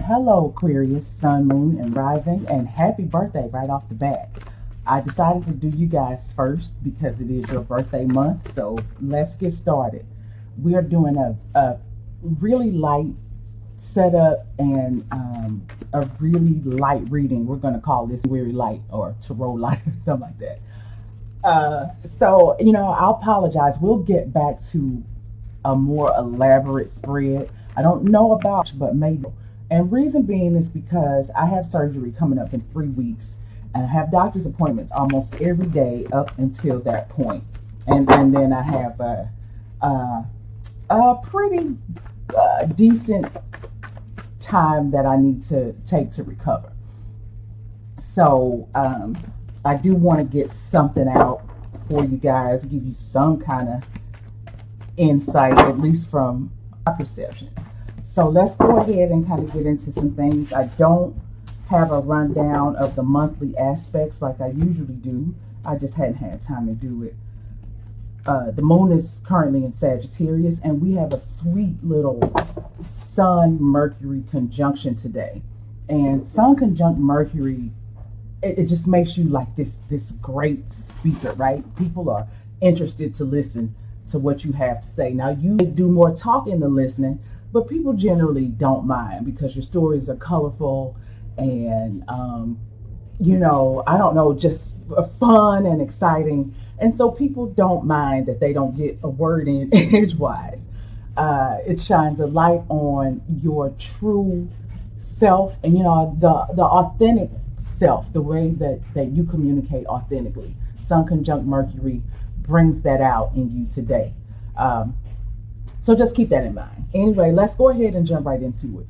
Hello, Aquarius, Sun, Moon, and Rising, and happy birthday right off the bat. I decided to do you guys first because it is your birthday month, so let's get started. We are doing a really light setup and a really light reading. We're going to call this Weary Light or Tarot Light or something like that. I'll apologize. We'll get back to a more elaborate spread. I don't know about, but maybe. And reason being is because I have surgery coming up in 3 weeks, and I have doctor's appointments almost every day up until that point. And then I have a pretty decent time that I need to take to recover. So I do want to get something out for you guys, give you some kind of insight, at least from my perception. So let's go ahead and kind of get into some things. I don't have a rundown of the monthly aspects like I usually do. I just hadn't had time to do it. The moon is currently in Sagittarius, and we have a sweet little Sun-Mercury conjunction today. And Sun conjunct Mercury, it just makes you like this great speaker, right? People are interested to listen to what you have to say. Now, you do more talking than listening, but people generally don't mind because your stories are colorful and, I don't know, just fun and exciting. And so people don't mind that they don't get a word in edgewise. It shines a light on your true self and, the authentic self, the way that you communicate authentically. Sun conjunct Mercury brings that out in you today. So just keep that in mind. Anyway, let's go ahead and jump right into it.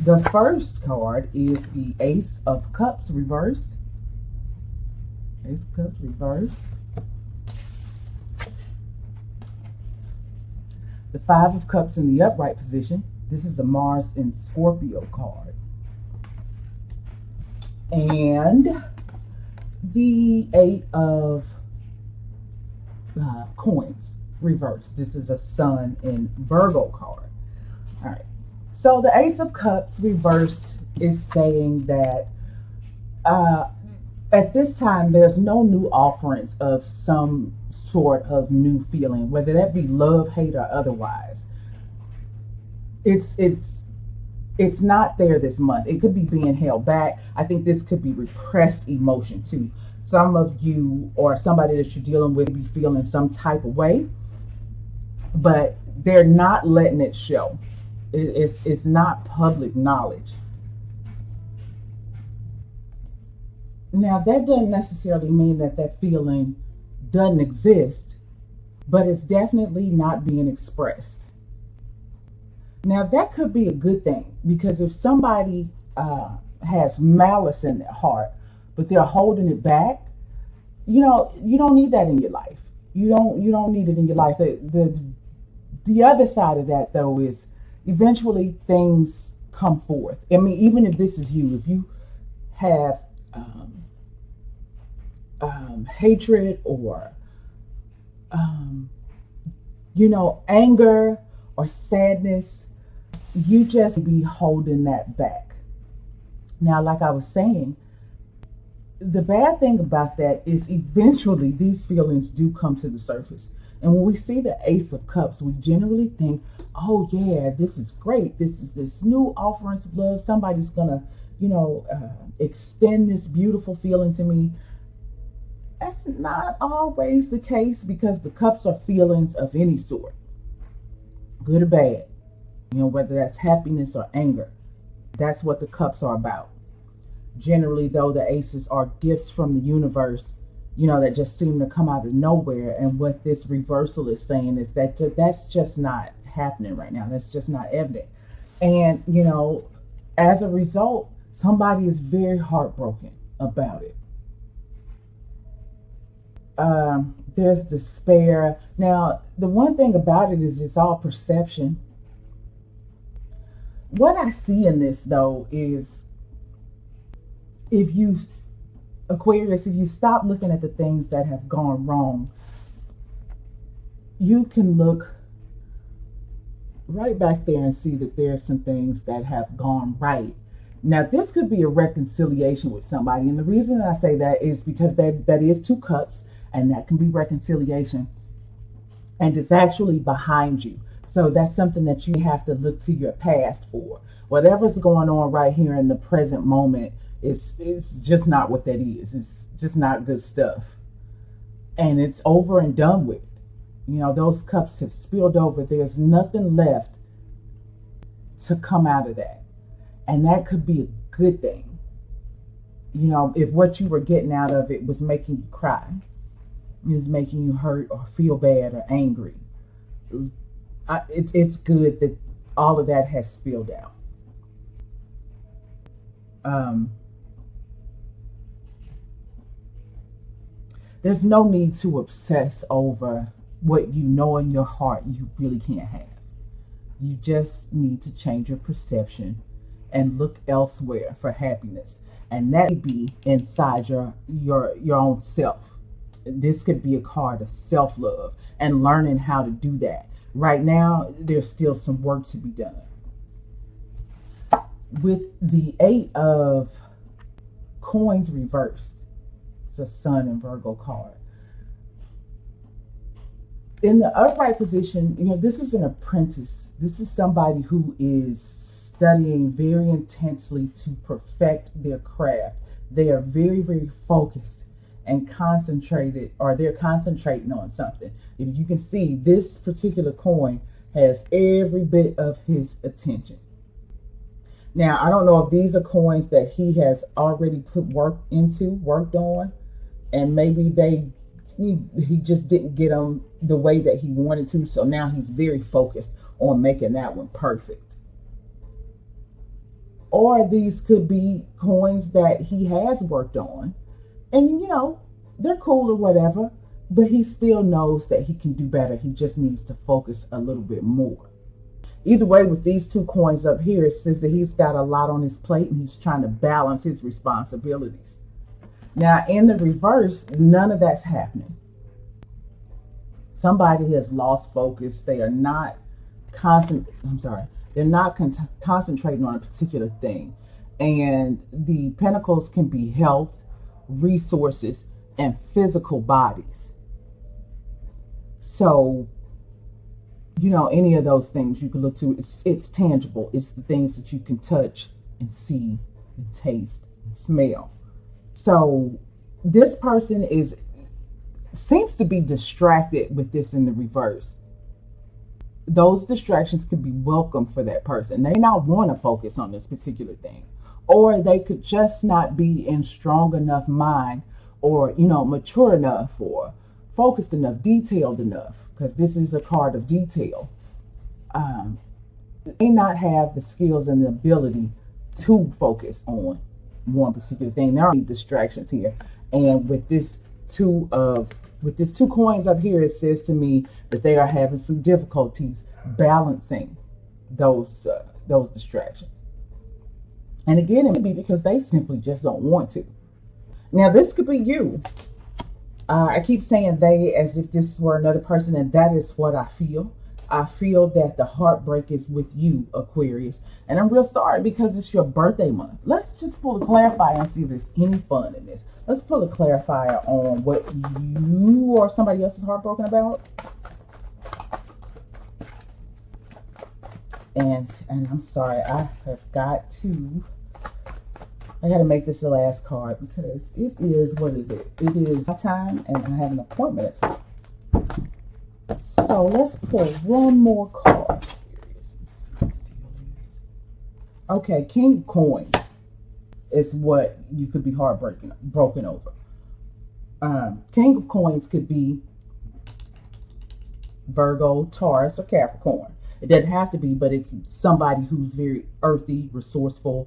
The first card is the Ace of Cups reversed. Ace of Cups reversed. The Five of Cups in the upright position. This is a Mars in Scorpio card. And the Eight of Coins reversed. This is a Sun in Virgo card. All right. So the Ace of Cups reversed is saying that at this time there's no new offerings of some sort of new feeling, whether that be love, hate, or otherwise. It's not there this month. It could be being held back. I think this could be repressed emotion too. Some of you or somebody that you're dealing with be feeling some type of way, but they're not letting it show. It's not public knowledge. Now, that doesn't necessarily mean that feeling doesn't exist, but it's definitely not being expressed. Now, that could be a good thing, because if somebody has malice in their heart, but they're holding it back, you don't need that in your life. You don't need it in your life. The other side of that, though, is eventually things come forth. I mean, even if this is you, if you have hatred or anger or sadness, you just be holding that back. Now, like I was saying, the bad thing about that is eventually these feelings do come to the surface. And when we see the Ace of Cups, we generally think, oh yeah, this is great. This is this new offerings of love. Somebody's gonna, extend this beautiful feeling to me. That's not always the case, because the cups are feelings of any sort, good or bad. Whether that's happiness or anger. That's what the cups are about. Generally, though, the aces are gifts from the universe, that just seem to come out of nowhere. And what this reversal is saying is that that's just not happening right now. That's just not evident. And, as a result, somebody is very heartbroken about it. There's despair. Now, the one thing about it is it's all perception. What I see in this, though, is Aquarius, if you stop looking at the things that have gone wrong, you can look right back there and see that there are some things that have gone right. Now, this could be a reconciliation with somebody. And the reason I say that is because that is 2 cups, and that can be reconciliation. And it's actually behind you. So that's something that you have to look to your past for. Whatever's going on right here in the present moment is just not what that is. It's just not good stuff. And it's over and done with. You know, those cups have spilled over. There's nothing left to come out of that. And that could be a good thing. You know, if what you were getting out of it was making you cry, is making you hurt or feel bad or angry, it's good that all of that has spilled out. There's no need to obsess over what you know in your heart you really can't have. You just need to change your perception and look elsewhere for happiness. And that may be inside your own self. This could be a card of self-love and learning how to do that. Right now, there's still some work to be done. With the 8 of coins reversed, it's a Sun and Virgo card. In the upright position, you know, this is an apprentice. This is somebody who is studying very intensely to perfect their craft. They are very, very focused and concentrated, or they're concentrating on something. If you can see, this particular coin has every bit of his attention. Now, I don't know if these are coins that he has already worked on, and maybe he just didn't get them the way that he wanted to, so now he's very focused on making that one perfect. Or these could be coins that he has worked on, and you know, they're cool or whatever, but he still knows that he can do better. He just needs to focus a little bit more. Either way, with these 2 coins up here, it says that he's got a lot on his plate and he's trying to balance his responsibilities. Now, in the reverse, none of that's happening. Somebody has lost focus. They are not they're not concentrating on a particular thing. And the pentacles can be health, resources, and physical bodies. So, you know, any of those things you can look to, it's tangible. It's the things that you can touch and see and taste and smell. So this person seems to be distracted with this in the reverse. Those distractions could be welcome for that person. They not want to focus on this particular thing, or they could just not be in strong enough mind, or, you know, mature enough, or focused enough, detailed enough, because this is a card of detail. They may not have the skills and the ability to focus on one particular thing. There are distractions here, and with this 2 coins up here, it says to me that they are having some difficulties balancing those distractions. And again, it may be because they simply just don't want to. Now, this could be you. I keep saying they as if this were another person, and that is what I feel. I feel that the heartbreak is with you, Aquarius. And I'm real sorry because it's your birthday month. Let's just pull a clarifier and see if there's any fun in this. Let's pull a clarifier on what you or somebody else is heartbroken about. And I'm sorry, I got to make this the last card because it is, what is it? It is my time and I have an appointment at 12. So let's pull one more card. Okay, King of Coins is what you could be broken over. King of Coins could be Virgo, Taurus, or Capricorn. It doesn't have to be, but it can somebody who's very earthy, resourceful,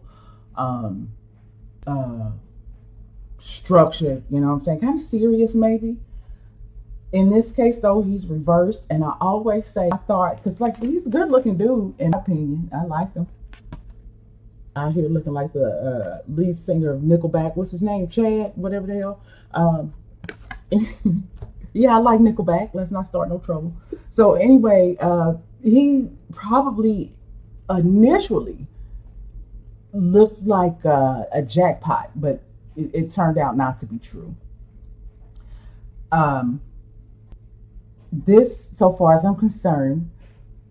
structured, you know what I'm saying? Kind of serious, maybe. In this case, though, he's reversed, and I always say, I thought, because, like, he's a good-looking dude, in my opinion. I like him. Out here looking like the lead singer of Nickelback. What's his name? Chad? Whatever the hell. Yeah, I like Nickelback. Let's not start no trouble. So, anyway, he probably initially looks like a jackpot, but it turned out not to be true. Um, this, so far as I'm concerned,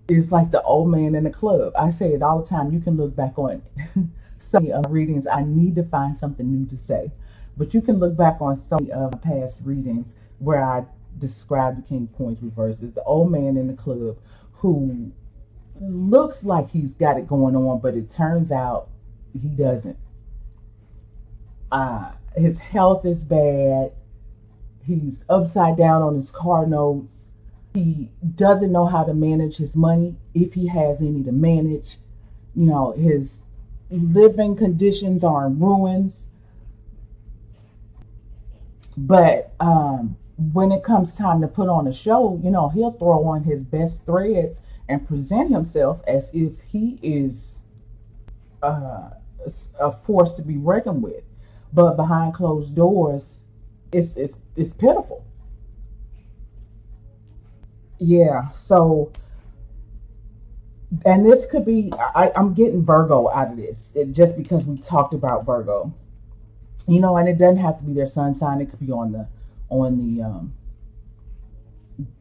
is like the old man in the club. I say it all the time. You can look back on it. So many of readings, I need to find something new to say. But you can look back on so many of past readings where I described the King of Coins reverse as the old man in the club who looks like he's got it going on, but it turns out he doesn't. His health is bad. He's upside down on his car notes. He doesn't know how to manage his money, if he has any to manage. You know, his living conditions are in ruins. But when it comes time to put on a show, you know, he'll throw on his best threads and present himself as if he is a force to be reckoned with. But behind closed doors, it's pitiful. Yeah. So, and this could be, I'm getting Virgo out of this, just because we talked about Virgo. You know, and it doesn't have to be their sun sign. It could be on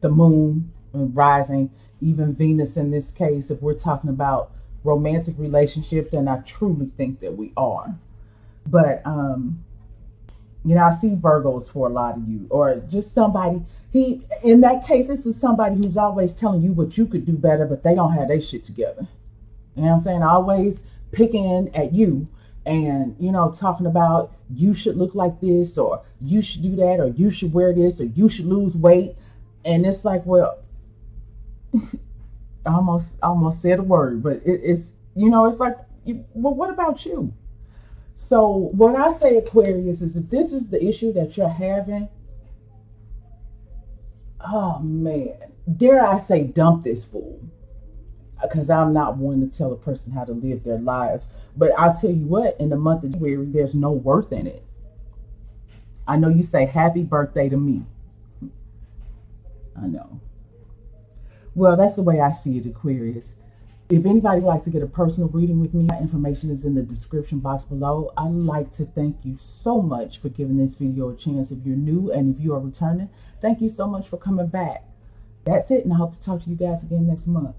the moon rising, even Venus in this case, if we're talking about romantic relationships, and I truly think that we are. But you know, I see Virgos for a lot of you, or just somebody. He, in that case, this is somebody who's always telling you what you could do better, but they don't have their shit together. You know what I'm saying? Always picking at you, and you know, talking about you should look like this, or you should do that, or you should wear this, or you should lose weight. And it's like, well, I almost said a word, but it's, you know, it's like, well, what about you? So what I say, Aquarius, is if this is the issue that you're having, oh man, dare I say, dump this fool. Because I'm not one to tell a person how to live their lives. But I'll tell you what, in the month of January, there's no worth in it. I know you say happy birthday to me. I know. Well, that's the way I see it, Aquarius. If anybody would like to get a personal reading with me, my information is in the description box below. I'd like to thank you so much for giving this video a chance. If you're new and if you are returning, thank you so much for coming back. That's it, and I hope to talk to you guys again next month.